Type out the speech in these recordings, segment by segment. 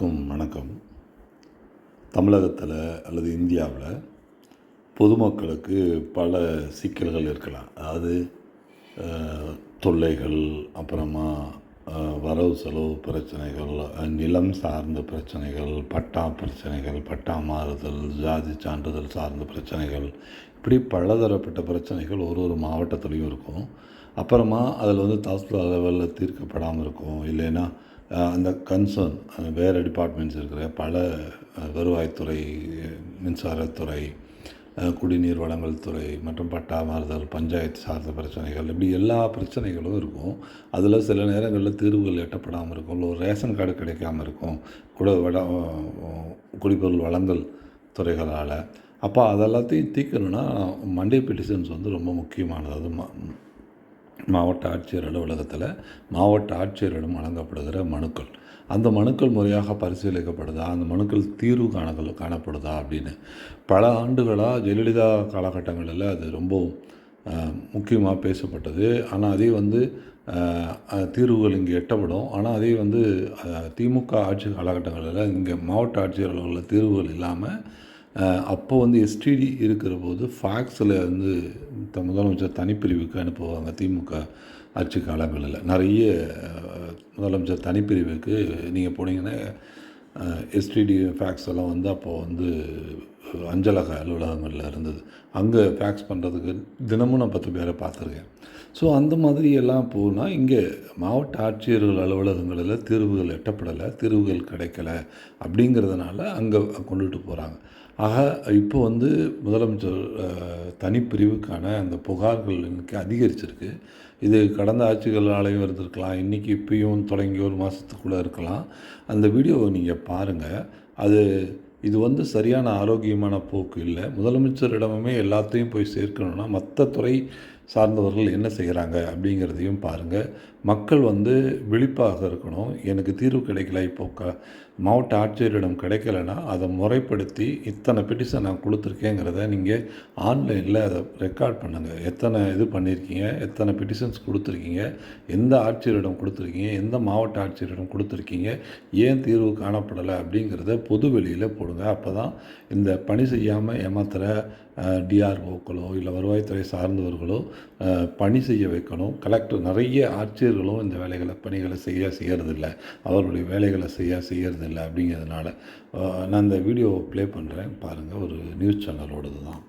வணக்கம். தமிழகத்தில் அல்லது இந்தியாவில் பொதுமக்களுக்கு பல சிக்கல்கள் இருக்கலாம். அதாவது தொல்லைகள், அப்புறமா வரவு செலவு பிரச்சனைகள், நிலம் சார்ந்த பிரச்சனைகள், பட்டா பிரச்சனைகள், பட்டா மாறுதல், ஜாதி சான்றிதழ் சார்ந்த பிரச்சனைகள், இப்படி பலதரப்பட்ட பிரச்சனைகள் ஒரு ஒரு மாவட்டத்துலேயும் இருக்கும். அப்புறமா அதில் தாசில்தார் லெவலில் தீர்க்கப்படாமல் இருக்கும். இல்லைன்னா அந்த கன்சர்ன் வேறு டிபார்ட்மெண்ட்ஸ் இருக்கிற பல வருவாய்த்துறை, மின்சாரத்துறை, குடிநீர் வழங்கல் துறை மற்றும் பட்டா மாறுதல், பஞ்சாயத்து சார்ந்த பிரச்சனைகள், இப்படி எல்லா பிரச்சனைகளும் இருக்கும். அதில் சில நேரங்களில் தீர்வுகள் எட்டப்படாமல் இருக்கும். இல்லை ஒரு ரேஷன் கார்டு கிடைக்காமல் இருக்கும் குடிபொருள் வழங்கல் துறைகளால். அப்போ அதெல்லாத்தையும் தீர்க்கணுன்னா மண்டே பெட்டிஷன்ஸ் ரொம்ப முக்கியமானது. அது மாவட்ட ஆட்சியர் அலுவலகத்தில் மாவட்ட ஆட்சியரிடம் வழங்கப்படுகிற மனுக்கள், அந்த மனுக்கள் முறையாக பரிசீலிக்கப்படுதா, அந்த மனுக்கள் தீர்வு காணப்படுதா அப்படின்னு பல ஆண்டுகளாக ஜெயலலிதா காலகட்டங்களில் அது ரொம்ப முக்கியமாக பேசப்பட்டது. ஆனால் அதே தீர்வுகள் இங்கே எட்டப்படும். ஆனால் அதே திமுக ஆட்சி காலகட்டங்களில் இங்கே மாவட்ட ஆட்சியர் அலுவலகத்தில் தீர்வுகள் இல்லாமல் அப்போ எஸ்டிடி இருக்கிற போது ஃபேக்ஸில் முதலமைச்சர் தனிப்பிரிவுக்கு அனுப்புவாங்க. திமுக ஆட்சி காலங்களில் நிறைய முதலமைச்சர் தனிப்பிரிவுக்கு நீங்கள் போனீங்கன்னா எஸ்டிடி ஃபேக்ஸ் எல்லாம் அப்போது அஞ்சலக அலுவலகங்களில் இருந்தது. அங்கே ஃபேக்ஸ் பண்ணுறதுக்கு தினமும் நான் 10 பேரை பார்த்துருக்கேன். ஸோ அந்த மாதிரி எல்லாம் போனால் இங்கே மாவட்ட ஆட்சியர்கள் அலுவலகங்களில் தீர்வுகள் எட்டப்படலை, தீர்வுகள் கிடைக்கல அப்படிங்கிறதுனால அங்கே கொண்டுட்டு போகிறாங்க. ஆக இப்போ முதலமைச்சர் தனிப்பிரிவுக்கான அந்த புகார்கள் இன்றைக்கி அதிகரிச்சிருக்கு. இது கடந்த ஆட்சிகளாலையும் இருந்திருக்கலாம், இன்றைக்கி இப்பயும் தொடங்கி ஒரு மாதத்துக்குள்ளே இருக்கலாம். அந்த வீடியோவை நீங்கள் பாருங்கள். இது சரியான ஆரோக்கியமான போக்கு இல்லை. முதலமைச்சரிடமே எல்லாத்தையும் போய் சேர்க்கணுன்னா மற்ற துறை சார்ந்தவர்கள் என்ன செய்கிறாங்க அப்படிங்கிறதையும் பாருங்கள். மக்கள் விழிப்பாக இருக்கணும். எனக்கு தீர்வு கிடைக்கல, இப்போ மாவட்ட ஆட்சியரிடம் கிடைக்கலன்னா அதை முறைப்படுத்தி இத்தனை பெட்டிஷன் நான் கொடுத்துருக்கேங்கிறத நீங்கள் ஆன்லைனில் அதை ரெக்கார்ட் பண்ணுங்கள். எத்தனை இது பண்ணியிருக்கீங்க, எத்தனை பெட்டிஷன்ஸ் கொடுத்துருக்கீங்க, எந்த ஆட்சியரிடம் கொடுத்துருக்கீங்க, எந்த மாவட்ட ஆட்சியரிடம் கொடுத்துருக்கீங்க, ஏன் தீர்வு காணப்படலை அப்படிங்கிறத பொது வெளியில் போடுங்க. அப்போ தான் இந்த பணி செய்யாமல் ஏமாத்துகிற டிஆர்ஓக்களோ இல்லை வருவாய்த்துறை சார்ந்தவர்களோ பணி செய்ய வைக்கணும். கலெக்டர் நிறைய ஆட்சியர்களும் இந்த பணிகளை செய்யறதில்லை, அவர்களுடைய வேலைகளை செய்யறதில்லை. அப்படிங்கிறதுனால நான் இந்த வீடியோவை ப்ளே பண்ணுறேன், பாருங்கள். ஒரு நியூஸ் சேனலோடது தான்.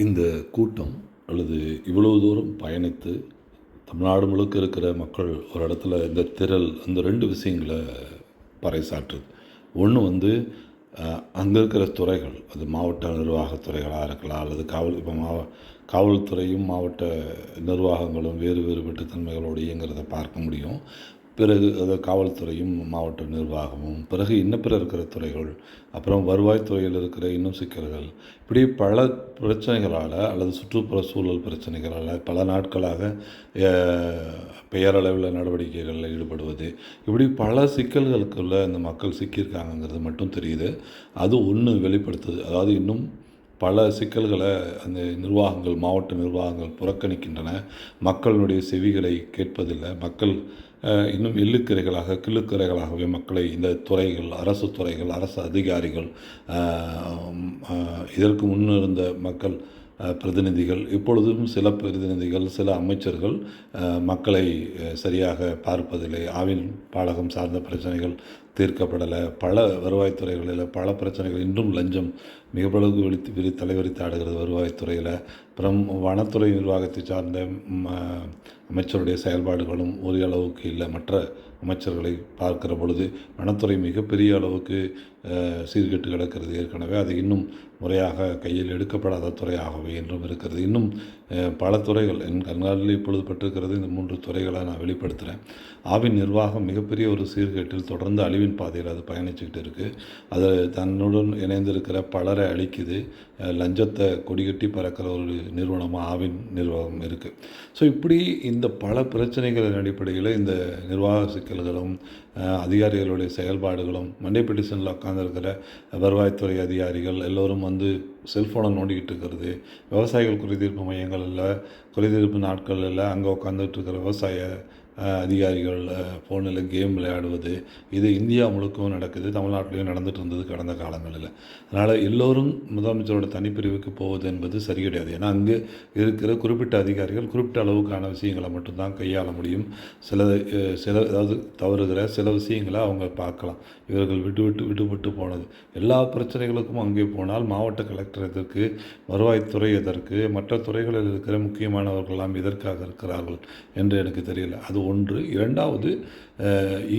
இந்த கூட்டம் அல்லது இவ்வளவு தூரம் பயணித்து தமிழ்நாடு முழுக்க இருக்கிற மக்கள் ஒரு இடத்துல இந்த திரள் அந்த 2 விஷயங்கள பறைசாற்றுது. ஒன்று வந்து அங்கே இருக்கிற துறைகள், அது மாவட்ட நிர்வாகத் துறைகளாக இருக்கலாம், அல்லது காவல்துறையும் மாவட்ட நிர்வாகங்களும் வேறு வேறுபட்ட தன்மைகளோடு இயங்கிறத பார்க்க முடியும். பிறகு அது காவல்துறையும் மாவட்ட நிர்வாகமும், பிறகு இன்னும் பிற இருக்கிற துறைகள், அப்புறம் வருவாய்த்துறையில் இருக்கிற இன்னும் சிக்கல்கள், இப்படி பல பிரச்சனைகளால் அல்லது சுற்றுப்புற சூழல் பிரச்சனைகளால் பல நாட்களாக பெயரளவில் நடவடிக்கைகளில் ஈடுபடுவது, இப்படி பல சிக்கல்களுக்குள்ள இந்த மக்கள் சிக்கியிருக்காங்கங்கிறது மட்டும் தெரியுது. அது ஒன்று வெளிப்படுத்துது. அதாவது இன்னும் பல சிக்கல்களை அந்த நிர்வாகங்கள், மாவட்ட நிர்வாகங்கள் புறக்கணிக்கின்றன. மக்களுடைய செவிகளை கேட்பதில்லை. மக்கள் இன்னும் எள்ளுக்கிறைகளாக கிள்ளுக்கிறைகளாகவே மக்களை இந்த துறைகள், அரசு துறைகள், அரசு அதிகாரிகள், இதற்கு முன்னிருந்த மக்கள் பிரதிநிதிகள், இப்பொழுதும் சில பிரதிநிதிகள், சில அமைச்சர்கள் மக்களை சரியாக பார்ப்பதில்லை. ஆவின் பாலகம் சார்ந்த பிரச்சனைகள் தீர்க்கப்படலை. பல வருவாய்த்துறைகளில் பல பிரச்சனைகள் இன்னும் லஞ்சம் மிகப்பளவுக்கு தலைவிரித்து ஆடுகிறது வருவாய்த்துறையில். அப்புறம் வனத்துறை நிர்வாகத்தை சார்ந்த அமைச்சருடைய செயல்பாடுகளும் உரிய அளவுக்கு இல்லை. மற்ற அமைச்சர்களை பார்க்கிற பொழுது வனத்துறை மிகப்பெரிய அளவுக்கு சீர்கெட்டு கிடக்கிறது. ஏற்கனவே அது இன்னும் முறையாக கையில் எடுக்கப்படாத துறையாகவே என்றும் இருக்கிறது. இன்னும் பல துறைகள் என் கண்காணில் இப்பொழுது பட்டிருக்கிறது. இந்த 3 துறைகளை நான் வெளிப்படுத்துகிறேன். ஆவின் நிர்வாகம் மிகப்பெரிய ஒரு சீர்கேட்டில் தொடர்ந்து அழிவின் பாதையில் அது பயணிச்சுக்கிட்டு இருக்குது. அது தன்னுடன் இணைந்திருக்கிற பலரை அழிக்குது. லஞ்சத்தை கொடிகட்டி பறக்கிற ஒரு நிறுவனமாக ஆவின் நிர்வாகம் இருக்குது. ஸோ இப்படி இந்த பல பிரச்சனைகளின் அடிப்படையில் இந்த நிர்வாக சிக்கல்களும் அதிகாரிகளுடைய செயல்பாடுகளும் மண்டே பெட்டிஷனில் உட்காந்துருக்கிற வருவாய்த்துறை அதிகாரிகள் எல்லோரும் வந்து செல்ஃபோனை நோண்டிக்கிட்டு இருக்கிறது, விவசாயிகள் குறைதீர்ப்பு மையங்களில் குறைதீர்ப்பு நாட்களில் அங்கே உட்காந்துட்டு இருக்கிற விவசாய அதிகாரிகள் ஃபோனில் கேம் விளையாடுவது, இது இந்தியா முழுக்கவும் நடக்குது. தமிழ்நாட்டிலையும் நடந்துகிட்டு இருந்தது கடந்த காலங்களில். அதனால் எல்லோரும் முதலமைச்சரோட தனிப்பிரிவுக்கு போவது என்பது சரி கிடையாது. ஏன்னா அங்கே இருக்கிற குறிப்பிட்ட அதிகாரிகள் குறிப்பிட்ட அளவுக்கான விஷயங்களை மட்டும்தான் கையாள முடியும். அதாவது தவறுகிற சில விஷயங்களை அவங்க பார்க்கலாம். இவர்கள் விட்டுவிட்டு போனது எல்லா பிரச்சனைகளுக்கும் அங்கே போனால் மாவட்ட கலெக்டர் எதற்கு, வருவாய்த்துறை எதற்கு, மற்ற துறைகளில் இருக்கிற முக்கியமானவர்களெல்லாம் எதற்காக இருக்கிறார்கள் என்று எனக்கு தெரியல. அது ஒன்று. இரண்டாவது,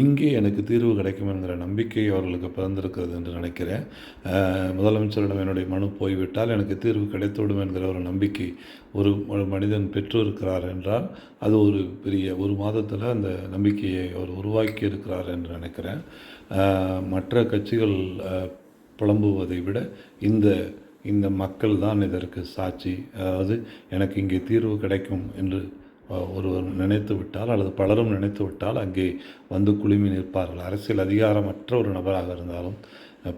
இங்கே எனக்கு தீர்வு கிடைக்கும் என்கிற நம்பிக்கை அவர்களுக்கு பிறந்திருக்கிறது என்று நினைக்கிறேன். முதலமைச்சரிடம் என்னுடைய மனு போய்விட்டால் எனக்கு தீர்வு கிடைத்துவிடும் என்கிற ஒரு நம்பிக்கை ஒரு மனிதன் பெற்றிருக்கிறார் என்றால் அது ஒரு பெரிய ஒரு மாதத்தில் அந்த நம்பிக்கையை அவர் உருவாக்கி இருக்கிறார் என்று நினைக்கிறேன். மற்ற கட்சிகள் புலம்புவதை விட இந்த மக்கள் தான் இதற்கு சாட்சி. அதாவது எனக்கு இங்கே தீர்வு கிடைக்கும் என்று ஒருவர் நினைத்து விட்டால் அல்லது பலரும் நினைத்து விட்டால் அங்கே வந்து குழுமி நிற்பார்கள். அரசியல் அதிகாரமற்ற ஒரு நபராக இருந்தாலும்,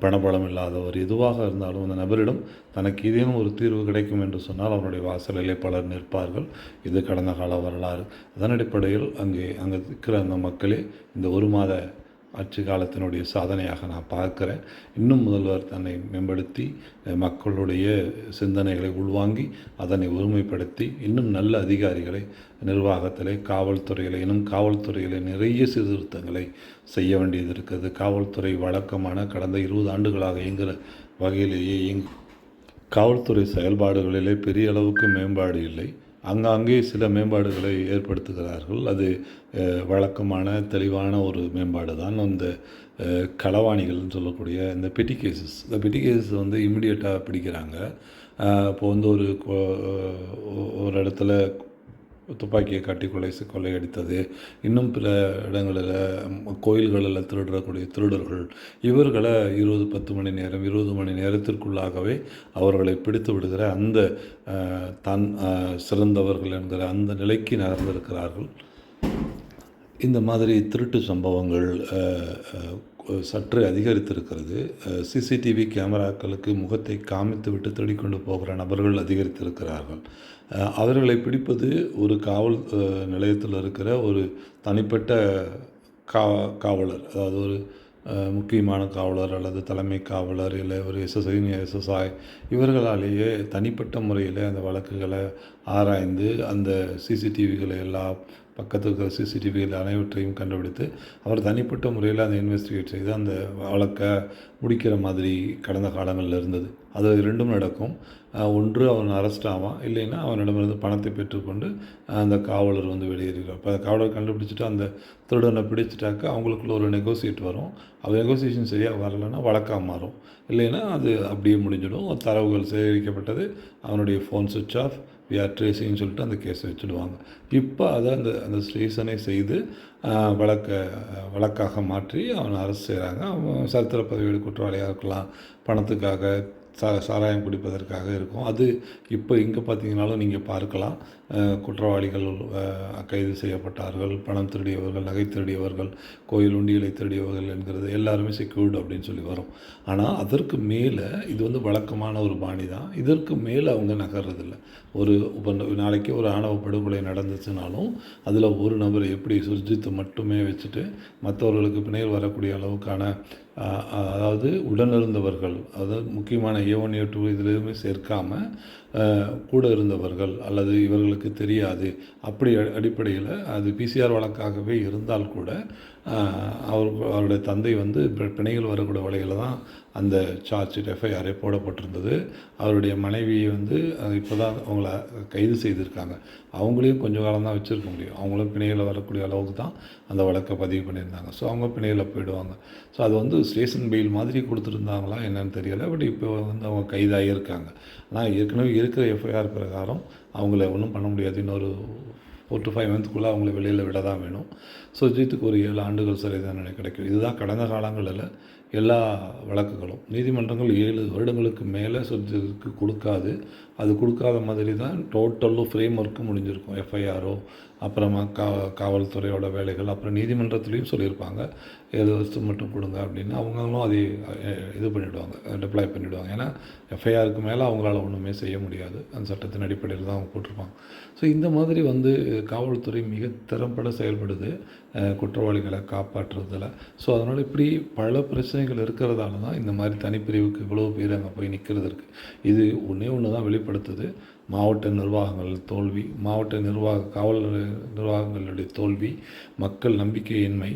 பணபலம் இல்லாதவர் எதுவாக இருந்தாலும், அந்த நபரிடம் தனக்கு ஏதேனும் ஒரு தீர்வு கிடைக்கும் என்று சொன்னால் அவருடைய வாசலிலே பலர் நிற்பார்கள். இது கடந்த கால வரலாறு. அதன் அடிப்படையில் அங்கே இருக்கிற அந்த மக்களே இந்த ஒரு மாத ஆட்சி காலத்தினுடைய சாதனையாக நான் பார்க்குறேன். இன்னும் முதல்வர் தன்னை மேம்படுத்தி மக்களுடைய சிந்தனைகளை உள்வாங்கி அதனை ஒருமைப்படுத்தி இன்னும் நல்ல அதிகாரிகளை நிர்வாகத்திலே, காவல்துறையில் நிறைய சீர்திருத்தங்களை செய்ய வேண்டியது இருக்கிறது. காவல்துறை வழக்கமான கடந்த 20 ஆண்டுகளாக இயங்குகிற வகையிலேயே காவல்துறை செயல்பாடுகளிலே பெரிய அளவுக்கு மேம்பாடு இல்லை. அங்கங்கே சில மேம்பாடுகளை ஏற்படுத்துகிறார்கள். அது வழக்கமான தெளிவான ஒரு மேம்பாடு தான். அந்த களவாணிகள்னு சொல்லக்கூடிய இந்த பெட்டி கேசஸ் வந்து இமிடியேட்டாக பிடிக்கிறாங்க. இப்போ வந்து ஒரு இடத்துல துப்பாக்கியை காட்டி கொள்ளையடித்தது, இன்னும் பிற இடங்களில் கோயில்களில் திருடக்கூடிய திருடர்கள், இவர்களை 10 மணி நேரம் 20 மணி நேரத்திற்குள்ளாகவே அவர்களை பிடித்து விடுகிற அந்த தான் சிறந்தவர்கள் என்கிற அந்த நிலைக்கு நகர்ந்திருக்கிறார்கள். இந்த மாதிரி திருட்டு சம்பவங்கள் சற்று அதிகரித்திருக்கிறது. சிசிடிவி கேமராக்களுக்கு முகத்தை காமித்து விட்டு தேடிக்கொண்டு போகிற நபர்கள் அதிகரித்திருக்கிறார்கள். அவர்களை பிடிப்பது ஒரு காவல் நிலையத்தில் இருக்கிற ஒரு தனிப்பட்ட காவலர், அதாவது ஒரு முக்கியமான காவலர் அல்லது தலைமை காவலர், இல்லை ஒரு எஸ்எஸ்ஐ இவர்களாலேயே தனிப்பட்ட முறையில் அந்த வழக்குகளை ஆராய்ந்து அந்த சிசிடிவிகளை எல்லாம் பக்கத்தில் இருக்கிற சிசிடிவிகள் அனைவற்றையும் கண்டுபிடித்து அவர் தனிப்பட்ட முறையில் அந்த இன்வெஸ்டிகேட் செய்து அந்த வழக்கை முடிக்கிற மாதிரி கடந்த காலங்களில் இருந்தது. அது 2ம் நடக்கும். ஒன்று அவன் அரெஸ்ட் ஆவான், இல்லைன்னா அவனிடமிருந்து பணத்தை பெற்றுக்கொண்டு அந்த காவலர் வந்து வெளியேறுகிறார். இப்போ காவலர் கண்டுபிடிச்சிட்டு அந்த திருடனை பிடிச்சிட்டாக்க அவங்களுக்குள்ள ஒரு நெகோசியேட் வரும். அது நெகோசியேஷன் சரியாக வரலைன்னா வழக்காக மாறும், இல்லைன்னா அது அப்படியே முடிஞ்சிடும். தரவுகள் சேகரிக்கப்பட்டது, அவனுடைய ஃபோன் சுவிட்ச் ஆஃப், வி ஆர் ட்ரேசிங்னு சொல்லிட்டு அந்த கேஸை வச்சுடுவாங்க. இப்போ அதை அந்த அந்த ஸ்டேஷனை செய்து வழக்காக மாற்றி அவனை அரெஸ்ட் செய்கிறாங்க. அவன் சரித்திர பதிவேடு குற்றவாளியாக இருக்கலாம், பணத்துக்காக சாராயம் குடிப்பதற்காக இருக்கும். அது இப்போ இங்கே பார்த்தீங்கன்னாலும் நீங்கள் பார்க்கலாம். குற்றவாளிகள் கைது செய்யப்பட்டார்கள், பணம் திருடியவர்கள், நகை திருடியவர்கள், கோயில் உண்டியலை திருடியவர்கள் என்கிறது எல்லாருமே செக்யூர்டு அப்படின்னு சொல்லி வரும். ஆனால் அதற்கு மேலே இது வந்து வழக்கமான ஒரு பாணி தான். இதற்கு மேலே அவங்க நகர்றதில்லை. இப்போ நாளைக்கு ஒரு ஆணவ படுகொலை நடந்துச்சுனாலும் அதில் ஒரு நபரை எப்படி சுர்ஜித்தை மட்டுமே வச்சுட்டு மற்றவர்களுக்கு பிணையில் வரக்கூடிய அளவுக்கான அதாவது உடனிருந்தவர்கள், அதாவது முக்கியமான A1 A2 இதில் எதுவுமே சேர்க்காமல் கூட இருந்தவர்கள் அல்லது இவர்களுக்கு தெரியாது அப்படி அடிப்படையில் அது பிசிஆர் வழக்காகவே இருந்தால் கூட அவருடைய தந்தை வந்து பிணையில் வரக்கூடிய வழியில் தான் அந்த சார்ஜ் ஷீட் எஃப்ஐஆரே போடப்பட்டிருந்தது. அவருடைய மனைவியை வந்து இப்போ தான் அவங்கள கைது செய்திருக்காங்க. அவங்களையும் கொஞ்சம் காலம் தான் வச்சுருக்க முடியும். அவங்களும் பிணையில் வரக்கூடிய அளவுக்கு தான் அந்த வழக்கை பதிவு பண்ணியிருந்தாங்க. ஸோ அவங்க பிணையில் போயிடுவாங்க. ஸோ அது வந்து ஸ்டேஷன் பெயில் மாதிரி கொடுத்துருந்தாங்களா என்னன்னு தெரியலை. பட் இப்போ வந்து அவங்க கைதாகியிருக்காங்க. ஆனால் ஏற்கனவே இருக்கிற எஃப்ஐஆர் பிரகாரம் அவங்கள ஒன்றும் பண்ண முடியாது. இன்னொரு 4 to 5 மந்த்துக்குள்ளே அவங்கள வெளியில் விட தான் வேணும். சுர்ஜித்துக்கு ஒரு 7 ஆண்டுகள் சிறை தண்டனை கிடைக்கும். இதுதான் கடந்த காலங்களில் எல்லா வழக்குகளும். நீதிமன்றங்கள் 7 வருடங்களுக்கு மேலே சுர்ஜித்துக்கு கொடுக்காது. அது கொடுக்காத மாதிரி தான் டோட்டலும் ஃப்ரேம் ஒர்க்கு முடிஞ்சிருக்கும். எஃப்ஐஆரோ அப்புறமா காவல்துறையோட வேலைகள், அப்புறம் நீதிமன்றத்துலேயும் சொல்லியிருப்பாங்க 7 வருஷம் மட்டும் கொடுங்க அப்படின்னு. அவங்களும் அதை இது பண்ணிவிடுவாங்க, டிப்ளாய் பண்ணிவிடுவாங்க. ஏன்னா எஃப்ஐஆருக்கு மேலே அவங்களால ஒன்றுமே செய்ய முடியாது. அந்த சட்டத்தின் அடிப்படையில் தான் அவங்க போட்டிருப்பாங்க. ஸோ இந்த மாதிரி வந்து காவல்துறை மிக திறம்பட செயல்படுது குற்றவாளிகளை காப்பாற்றுறதில். ஸோ அதனால் இப்படி பல பிரச்சனைகள் இருக்கிறதால தான் இந்த மாதிரி தனிப்பிரிவுக்கு இவ்வளோ பேர் அங்கே போய் நிற்கிறதுக்கு இது ஒன்று தான் வெளிப்படுத்துது. மாவட்ட நிர்வாகங்கள் தோல்வி, காவல் நிர்வாகங்களுடைய தோல்வி, மக்கள் நம்பிக்கையின்மை,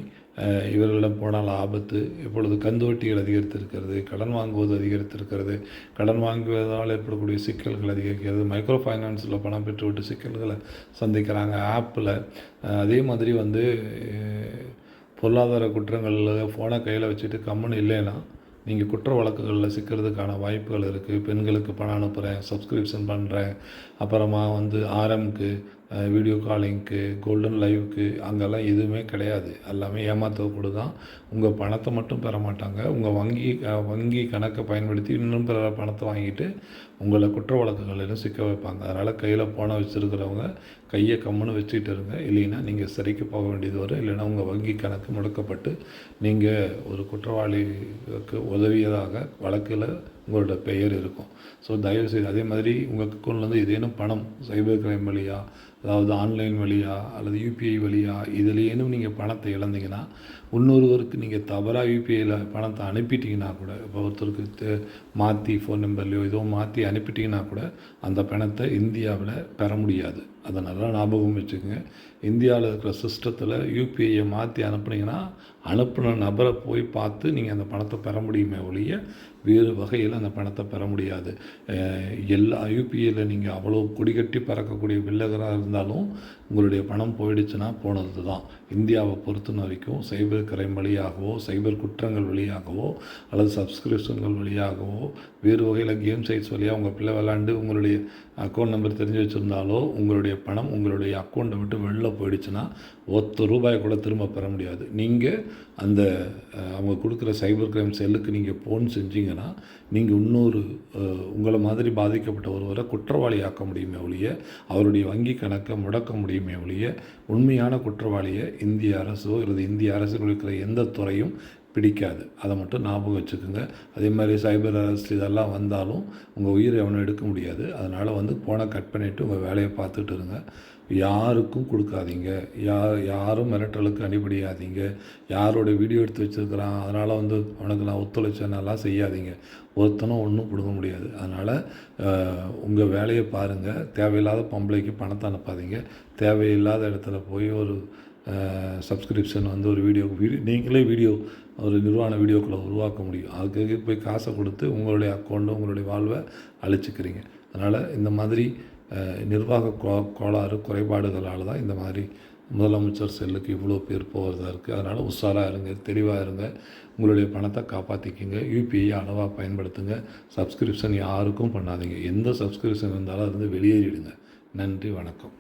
இவர்களிடம் போனால் ஆபத்து, இப்பொழுது கந்துவட்டிகள் அதிகரித்திருக்கிறது, கடன் வாங்குவது அதிகரித்திருக்கிறது, கடன் வாங்குவதால் ஏற்படக்கூடிய சிக்கல்கள் அதிகரிக்கிறது, மைக்ரோ ஃபைனான்ஸில் பணம் பெற்றுவிட்டு சிக்கல்களை சந்திக்கிறாங்க ஆப்பில். அதே மாதிரி வந்து பொருளாதார குற்றங்களில் ஃபோனை கையில் வச்சுட்டு கம்முன்னு இல்லைன்னா நீங்கள் குற்ற வழக்குகளில் சிக்கிறதுக்கான வாய்ப்புகள் இருக்குது. பெண்களுக்கு பணம் அனுப்புகிறேன், சப்ஸ்கிரிப்ஷன் பண்ணுறேன், அப்புறமா வந்து ஆர்எம்க்கு, வீடியோ காலிங்க்கு, கோல்டன் லைவுக்கு, அங்கெல்லாம் எதுவுமே கிடையாது. எல்லாமே ஏமாற்றக்கூட தான். உங்கள் பணத்தை மட்டும் பெற மாட்டாங்க. உங்கள் வங்கி கணக்கை பயன்படுத்தி இன்னும் பிற பணத்தை வாங்கிட்டு உங்களை குற்ற வழக்குகளிலும் சிக்க வைப்பாங்க. அதனால் கையில் பணம் வச்சுருக்கிறவங்க கையை கம்முன்னு வச்சுக்கிட்டு இருங்க. இல்லைன்னா நீங்கள் சிறைக்கு போக வேண்டியது வரும். இல்லைன்னா உங்கள் வங்கி கணக்கு முடக்கப்பட்டு நீங்கள் ஒரு குற்றவாளிக்கு உதவியதாக வழக்கில் உங்களோட பெயர் இருக்கும். ஸோ தயவுசெய்து அதே மாதிரி உங்கள் அக்கௌண்ட்லேருந்து ஏதேனும் பணம் சைபர் கிரைம் வழியா, அதாவது ஆன்லைன் வழியா அல்லது யூபிஐ வழியா இதுலேயும் நீங்கள் பணத்தை இழந்தீங்கன்னா, இன்னொருவருக்கு நீங்கள் தவறாக யூபிஐயில் பணத்தை அனுப்பிட்டீங்கன்னா கூட, இப்போ ஒருத்தருக்கு மாற்றி ஃபோன் நம்பர்லையோ ஏதோ மாற்றி அனுப்பிட்டிங்கன்னா கூட அந்த பணத்தை இந்தியாவில் பெற முடியாது. அதை நல்லா ஞாபகம் வச்சுக்கோங்க. இந்தியாவில் இருக்கிற சிஸ்டத்தில் யூபிஐயை மாற்றி அனுப்புனீங்கன்னா அனுப்பின நபரை போய் பார்த்து நீங்கள் அந்த பணத்தை பெற முடியுமே ஒழிய வேறு வகையில் அந்த பணத்தை பெற முடியாது. எல்லா யூபிஐயில் நீங்கள் அவ்வளோ கொடிகட்டி பறக்கக்கூடிய வில்லகராக இருந்தாலும் உங்களுடைய பணம் போயிடுச்சுன்னா போனது தான். இந்தியாவை பொறுத்த வரைக்கும் சைபர் கிரைம் வழியாகவோ, சைபர் குற்றங்கள் வழியாகவோ, அல்லது சப்ஸ்கிரிப்ஷன்கள் வழியாகவோ, வேறு வகையில் கேம் சைட்ஸ் வழியாக உங்கள் பிள்ளை விளாண்டு உங்களுடைய அக்கௌண்ட் நம்பர் தெரிஞ்சு வச்சுருந்தாலோ உங்களுடைய பணம் உங்களுடைய அக்கௌண்ட்டை விட்டு வெளில போயிடுச்சுன்னா ₹1 கூட திரும்ப பெற முடியாது. நீங்கள் அந்த அவங்க கொடுக்குற சைபர் கிரைம் செல்லுக்கு நீங்கள் ஃபோன் செஞ்சீங்கன்னா நீங்கள் இன்னொரு உங்களை மாதிரி பாதிக்கப்பட்ட ஒருவரை குற்றவாளி ஆக்க முடியுமே ஒழிய, அவருடைய வங்கி கணக்கை முடக்க முடியுமே ஒழிய, உண்மையான குற்றவாளியை இந்திய அரசோ அல்லது இந்திய அரசு இருக்கிற எந்த துறையும் பிடிக்காது. அதை மட்டும் ஞாபகம் வச்சுக்கோங்க. அதே மாதிரி சைபர் அரெஸ்ட் இதெல்லாம் வந்தாலும் உங்கள் உயிரை எவனும் எடுக்க முடியாது. அதனால் வந்து ஃபோனை கட் பண்ணிவிட்டு உங்கள் வேலையை பார்த்துட்டு இருங்க. யாருக்கும் கொடுக்காதீங்க. யாரும் மிரட்டலுக்கு அடிபடியாதீங்க. யாரோட வீடியோ எடுத்து வச்சுருக்கிறான் அதனால் வந்து அவனுக்கு நான் ஒத்துழைச்சேன்னெல்லாம் செய்யாதீங்க. ஒருத்தனும் ஒன்றும் கொடுக்க முடியாது. அதனால் உங்கள் வேலையை பாருங்கள். தேவையில்லாத பொம்பளைக்கு பணத்தை அனுப்பாதீங்க. தேவையில்லாத இடத்துல போய் ஒரு சப்ஸ்கிரிப்ஷன் வந்து ஒரு வீடியோ நீங்களே ஒரு நிர்வாண வீடியோக்களை உருவாக்க முடியும். அதுக்கு போய் காசை கொடுத்து உங்களுடைய அக்கௌண்ட்டு உங்களுடைய வாழ்வை அழிச்சிக்கிறீங்க. அதனால் இந்த மாதிரி நிர்வாக கோளாறு குறைபாடுகளால் தான் இந்த மாதிரி முதலமைச்சர் செல்லுக்கு இவ்வளோ பேர் போகிறதா இருக்குது. அதனால் உஷாராக இருங்க, தெளிவாக இருங்க, உங்களுடைய பணத்தை காப்பாற்றிக்கிங்க. யூபிஐ அளவாக பயன்படுத்துங்க. சப்ஸ்கிரிப்ஷன் யாருக்கும் பண்ணாதீங்க. எந்த சப்ஸ்கிரிப்ஷன் இருந்தாலும் அது வந்து வெளியேறிடுங்க. நன்றி, வணக்கம்.